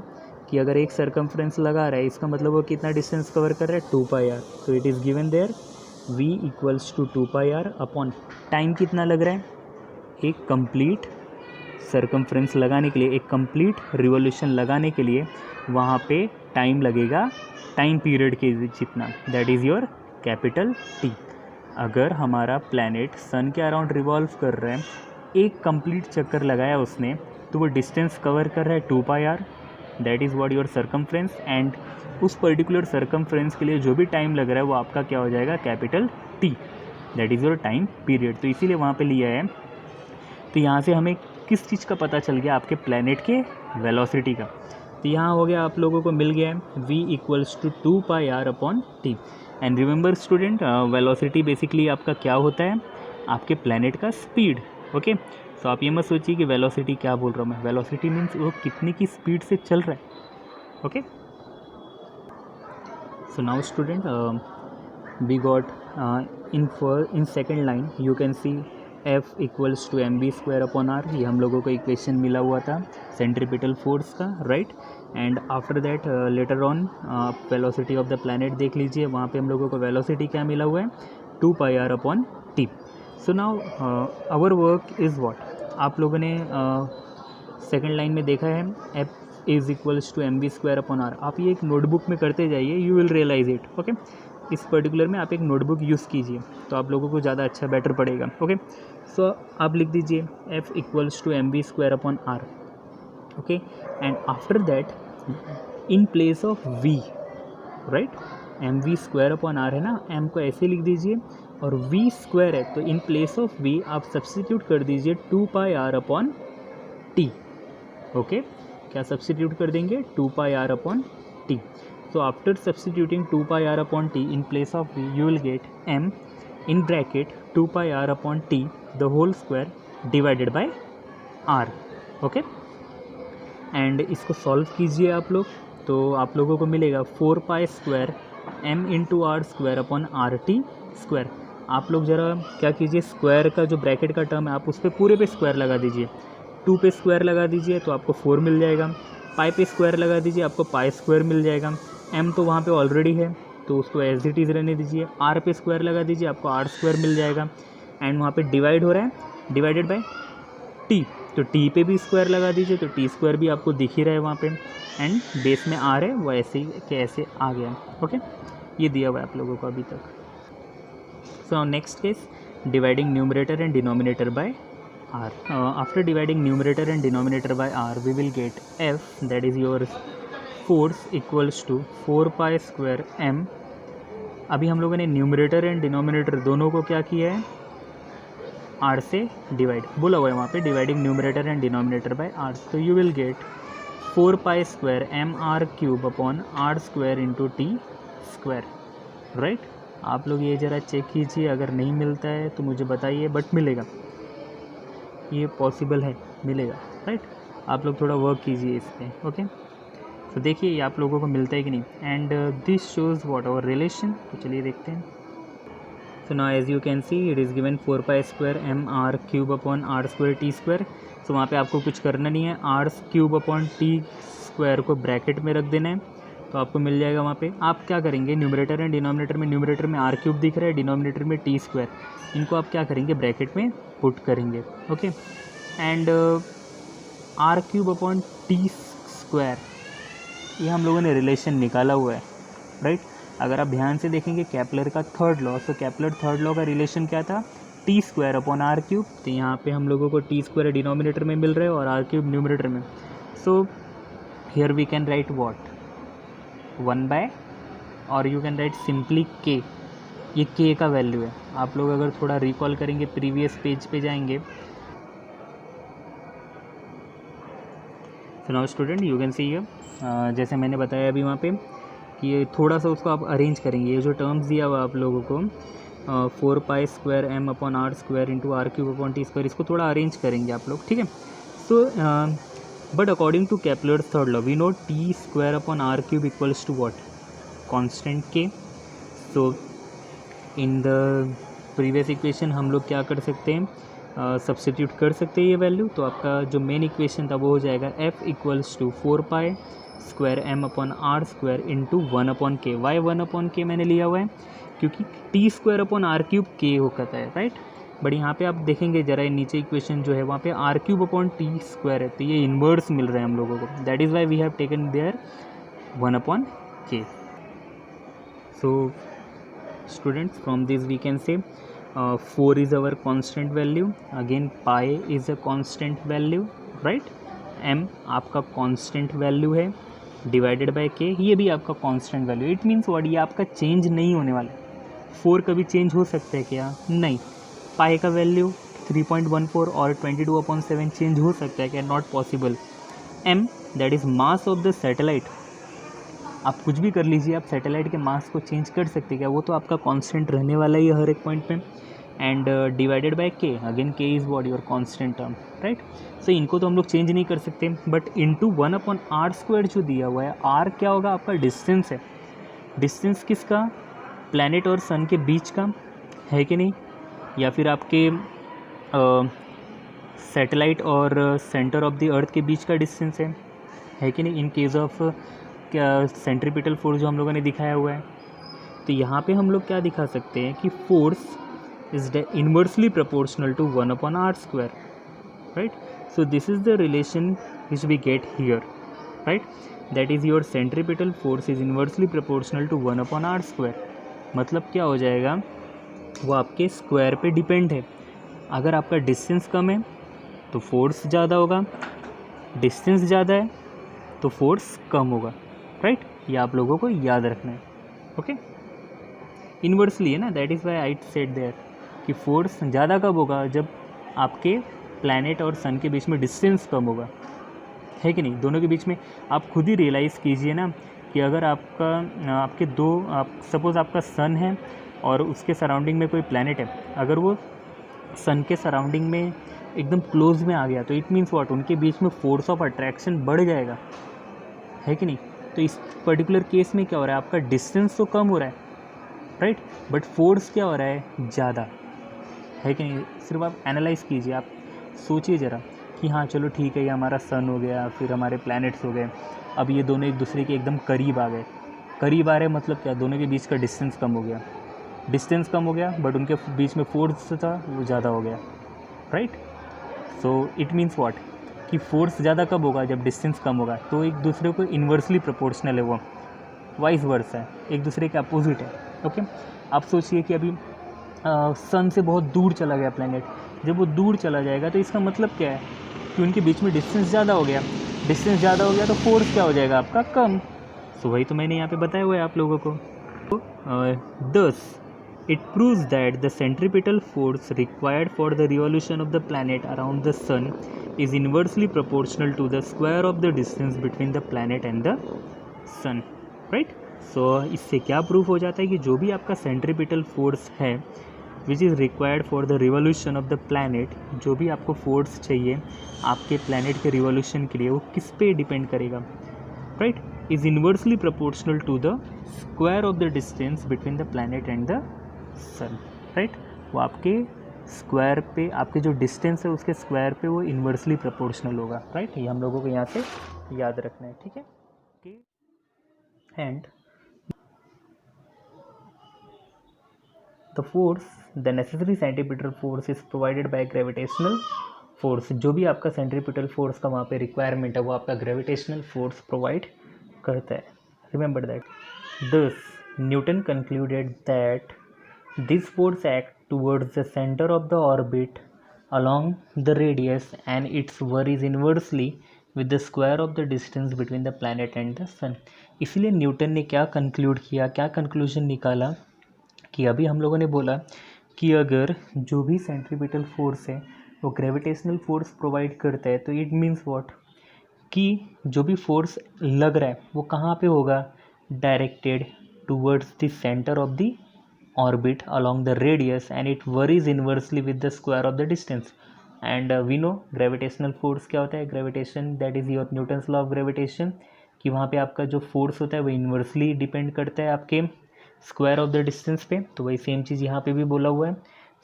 कि अगर एक सर्कमफ्रेंस लगा रहा है इसका मतलब वो कितना डिस्टेंस कवर कर रहा है, 2πr. तो it is given there v equals to 2πr upon time कितना लग रहा है, एक कंप्लीट सर्कमफ्रेंस लगाने के लिए, एक कंप्लीट रिवॉल्यूशन लगाने के लिए वहाँ पे टाइम लगेगा टाइम पीरियड के जितना, that is your capital T. अगर हमारा प्लैनेट सन के अराउंड रिवॉल्व कर रहा है, एक कंप्लीट चक्कर लगाया उसने, तो वो डिस्टेंस कवर कर रहा है 2πr, that is what your circumference. And उस पर्टिकुलर सर्कमफ्रेंस के लिए जो भी टाइम लग रहा है वो आपका क्या हो जाएगा, capital T, that is your time period. तो इसीलिए वहाँ पे लिया है. तो यहाँ से हमें किस चीज़ का पता चल गया, आपके प्लैनेट के वेलोसिटी का. तो यहाँ हो गया, आप लोगों को मिल गया है v equals to 2πr upon T. And remember student, velocity basically आपका क्या होता है, आपके प्लैनेट का स्पीड, ओके. सो आप ये मत सोचिए कि वेलोसिटी क्या बोल रहा हूँ मैं, वेलोसिटी मीन्स वो कितने की स्पीड से चल रहा है, okay. So now student we got in second line you can see F equals to mv² upon r. ये हम लोगों को इक्वेशन मिला हुआ था सेंट्रीपिटल फोर्स का, right. And after that later on आप वेलोसिटी ऑफ द प्लैनेट देख लीजिए, वहाँ पे हम लोगों को वेलोसिटी क्या मिला हुआ है, 2πr upon T. So now our work is what, आप लोगों ने सेकेंड लाइन में देखा है F is equals to mv² upon r. आप ये एक नोटबुक में करते जाइए, you will realise it, okay. इस पर्टिकुलर में आप एक नोटबुक यूज़ कीजिए तो आप लोगों को ज़्यादा अच्छा बेटर पड़ेगा, ओके. सो आप लिख दीजिए F equals to mv² upon r, okay. And after that in place of v, right, mv² upon r है ना, m को ऐसे लिख दीजिए और v² है तो इन प्लेस ऑफ v आप सब्स्टिट्यूट कर दीजिए 2πr अपॉन t, ओके. क्या सब्स्टिट्यूट कर देंगे, 2πr upon t. So after substituting 2πr upon t in place of v, you will get m in bracket 2πr upon t the whole square divided by r, okay. And इसको सॉल्व कीजिए आप लोग तो आप लोगों को मिलेगा 4π² m into r² upon RT². आप लोग ज़रा क्या कीजिए, स्क्वायर का जो ब्रैकेट का टर्म है आप उस पर पूरे पे स्क्वायर लगा दीजिए, 2 पे स्क्वायर लगा दीजिए तो आपको 4 मिल जाएगा. पाई पे स्क्वायर लगा दीजिए, आपको पाई स्क्वायर मिल जाएगा। एम तो वहाँ पे ऑलरेडी है तो उसको एज इट इज़ रहने दीजिए। आर पे स्क्वायर लगा दीजिए, आपको आर स्क्वायर मिल जाएगा। एंड वहाँ पे डिवाइड हो रहा है, डिवाइडेड बाय टी, तो टी पे भी स्क्वायर लगा दीजिए, तो टी स्क्वायर भी आपको दिख ही रहा है वहाँ पे। एंड बेस में आर है, वो ऐसे ही के ऐसे आ गया। ओके, ये दिया हुआ है आप लोगों को अभी तक। So next case, dividing numerator and denominator by r. After dividing numerator and denominator by r, we will get f, that is your force, equals to 4 pi square m. अभी हम लोगों ने न्यूमरेटर एंड डिनोमिनेटर दोनों को क्या किया है, r से डिवाइड बोला हुआ है वहाँ पे, dividing numerator and denominator by r, तो you will get 4 pi square M R cube upon are square into T square, right. आप लोग ये ज़रा चेक कीजिए, अगर नहीं मिलता है तो मुझे बताइए, बट मिलेगा, ये पॉसिबल है, मिलेगा, राइट। आप लोग थोड़ा वर्क कीजिए इस पर। ओके, तो देखिए ये आप लोगों को मिलता है कि नहीं। And this shows what our relation, तो चलिए देखते हैं। So now as you can see it is given 4 pi square M R cube upon are square T square. So वहाँ पे आपको कुछ करना नहीं है, R cube upon T square को ब्रैकेट में रख देना है, तो आपको मिल जाएगा वहाँ पे। आप क्या करेंगे, न्यूमरेटर एंड डिनोमिनेटर में, न्यूमरेटर में आर क्यूब दिख रहा है, डिनोमिनेटर में टी स्क्वायर, इनको आप क्या करेंगे, ब्रैकेट में पुट करेंगे। Okay, and r cube upon T square, ये हम लोगों ने रिलेशन निकाला हुआ है, राइट। अगर आप ध्यान से देखेंगे केपलर का थर्ड लॉ, तो केपलर थर्ड लॉ का रिलेशन क्या था, T square upon are cube. तो यहाँ पे हम लोगों को टी स्क्वायर डिनोमिनेटर में मिल रहा है और आर क्यूब न्यूमरेटर में। So here we can write what, 1 by, और you can write simply K, ये के का वैल्यू है। आप लोग अगर थोड़ा रिकॉल करेंगे, प्रीवियस पेज पे जाएंगे, सो now student you can see here, जैसे मैंने बताया अभी वहाँ पे कि ये थोड़ा सा उसको आप अरेंज करेंगे, ये जो टर्म्स दिया हुआ आप लोगों को 4 pi square m upon are square into r cube upon T square, इसको थोड़ा अरेंज करेंगे आप लोग, ठीक है। So but according to Kepler's third law we know T square upon are cube equals to what, constant K. So in the previous equation हम लोग क्या कर सकते हैं, सब्स्टिट्यूट कर सकते हैं ये वैल्यू, तो आपका जो मेन इक्वेशन था वो हो जाएगा f equals to 4 pi square m upon are square into 1 upon K. Why 1 upon K मैंने लिया हुआ है क्योंकि T square upon are cube K होता है, राइट। बट यहाँ पे आप देखेंगे जरा नीचे इक्वेशन जो है वहाँ पे r cube upon T square है, तो ये इन्वर्स मिल रहा है हम लोगों को, that is why we have taken there 1 upon K. So students from this we can say 4 is our constant value, again pi is a constant value, right। m आपका constant value है, डिवाइडेड बाय k, ये भी आपका constant value। It means what, ये आपका चेंज नहीं होने वाला है। 4 कभी चेंज हो सकता है क्या, नहीं। पाई का वैल्यू 3.14 और 22/7 चेंज हो सकता है क्या, not possible. m that is mass of the satellite, आप कुछ भी कर लीजिए, आप सैटेलाइट के मास को चेंज कर सकते हैं क्या, वो तो आपका कांस्टेंट रहने वाला ही है हर एक पॉइंट पे। And divided by K, again K is what, your constant term, right. सो इनको तो हम लोग चेंज नहीं कर सकते, but into 1 upon are square जो दिया हुआ है, आर क्या होगा, आपका डिस्टेंस है। डिस्टेंस किसका, प्लैनेट और सन के बीच का है कि नहीं, या फिर आपके सैटेलाइट और सेंटर ऑफ द अर्थ के बीच का डिस्टेंस है कि नहीं, in case of centripetal force जो हम लोगों ने दिखाया हुआ है। तो यहाँ पे हम लोग क्या दिखा सकते हैं कि force is inversely proportional to 1 upon are square, right. So this is the relation which we get here, right, that is your centripetal force is inversely proportional to 1 upon are square. मतलब क्या हो जाएगा, वो आपके स्क्वायर पे डिपेंड है। अगर आपका डिस्टेंस कम है तो फोर्स ज़्यादा होगा, डिस्टेंस ज़्यादा है तो फोर्स कम होगा, राइट। ये आप लोगों को याद रखना है, ओके। इन्वर्सली है ना, that is why I said there कि फोर्स ज़्यादा कब होगा, जब आपके प्लैनेट और सन के बीच में डिस्टेंस कम होगा, है कि नहीं। दोनों के बीच में आप खुद ही रियलाइज़ कीजिए ना कि अगर आपके दो, आप सपोज़ आपका सन है और उसके सराउंडिंग में कोई प्लैनेट है, अगर वो सन के सराउंडिंग में एकदम क्लोज में आ गया तो इट मीन्स व्हाट, उनके बीच में फोर्स ऑफ अट्रैक्शन बढ़ जाएगा, है कि नहीं। तो इस पर्टिकुलर केस में क्या हो रहा है, आपका डिस्टेंस तो कम हो रहा है, राइट, बट फोर्स क्या हो रहा है, ज़्यादा, है कि नहीं। सिर्फ आप एनालाइज़ कीजिए, आप सोचिए ज़रा कि हाँ चलो ठीक है, ये हमारा सन हो गया, फिर हमारे प्लैनेट्स हो गए, अब ये दोनों एक दूसरे के एकदम करीब आ गए। करीब आ रहे मतलब क्या, दोनों के बीच का डिस्टेंस कम हो गया, डिस्टेंस कम हो गया बट उनके बीच में फोर्स था वो ज़्यादा हो गया, right. So it means what, कि फोर्स ज़्यादा कब होगा, जब डिस्टेंस कम होगा। तो एक दूसरे को इन्वर्सली प्रोपोर्शनल है वो, वाइस वर्सा है, एक दूसरे के अपोजिट है। ओके, आप सोचिए कि अभी सन से बहुत दूर चला गया प्लैनेट, जब वो दूर चला जाएगा तो इसका मतलब क्या है कि उनके बीच में डिस्टेंस ज़्यादा हो गया, डिस्टेंस ज़्यादा हो गया तो फोर्स क्या हो जाएगा आपका, कम। सो वही तो मैंने यहाँ पे बताया हुआ है आप लोगों को। दस it proves that the centripetal force required for the revolution of the planet around the sun is inversely proportional to the square of the distance between the planet and the sun, right? So इससे क्या प्रूफ हो जाता है कि जो भी आपका सेंट्रीपिटल फोर्स है which is required for the revolution of the planet, जो भी आपको फोर्स चाहिए आपके प्लैनेट के रिवोल्यूशन के लिए, वो किस पे डिपेंड करेगा, right, is inversely proportional to the square of the distance between the planet and the sun, right. वो आपके स्क्वायर पे, आपके जो डिस्टेंस है उसके स्क्वायर पे वो इन्वर्सली प्रोपोर्शनल होगा, राइट। ये हम लोगों को यहाँ से याद रखना है, ठीक है। And the force, the necessary centripetal force is provided by gravitational force. जो भी आपका सेंट्रीपिटल फोर्स का वहाँ पे रिक्वायरमेंट है वो आपका ग्रेविटेशनल फोर्स प्रोवाइड करता है, रिमेंबर दैट। दस Newton concluded that this force acts towards the center of the orbit along the radius and its varies inversely with the square of the distance between the planet and the sun। इसलिए न्यूटन ने क्या कंक्लूड किया, क्या कंक्लूजन निकाला कि अभी हम लोगों ने बोला कि अगर जो भी सेंट्रीपिटल फोर्स है वो ग्रेविटेशनल फोर्स प्रोवाइड करता है, तो इट मीन्स व्हाट, कि जो भी फोर्स लग रहा है वो कहाँ पे होगा, directed towards the centre of the orbit along the radius and it varies inversely with the square of the distance। and we know gravitational force क्या होता है, gravitation that is your Newton's law of gravitation, कि वहाँ पे आपका जो फोर्स होता है वो इन्वर्सली डिपेंड करता है आपके स्क्वायर ऑफ द डिस्टेंस पे। तो वही सेम चीज़ यहाँ पे भी बोला हुआ है।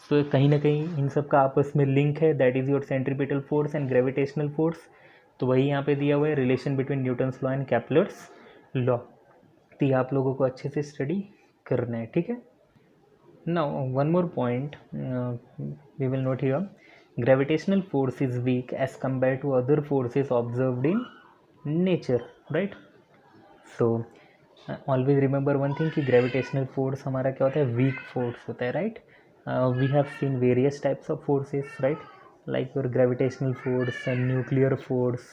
सो कहीं ना कहीं इन सब का आपस में लिंक है, that is your centripetal force and gravitational force. तो वही यहाँ पे दिया हुआ है, relation between Newton's law and Kepler's law. तो ये आप लोगों को अच्छे से स्टडी करना है, ठीक है। Now one more point we will note here, gravitational force is weak as compared to other forces observed in nature, right। so always remember one thing कि gravitational force हमारा क्या होता है, weak force होता है, right। we have seen various types of forces, right, like your gravitational force and nuclear force,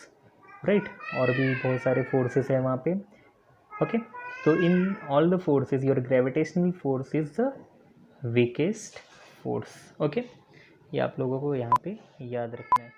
right, और भी बहुत सारे forces हैं वहाँ पे, okay। so in all the forces your gravitational force is the weakest force, okay. ये आप लोगों को यहाँ पे याद रखना है।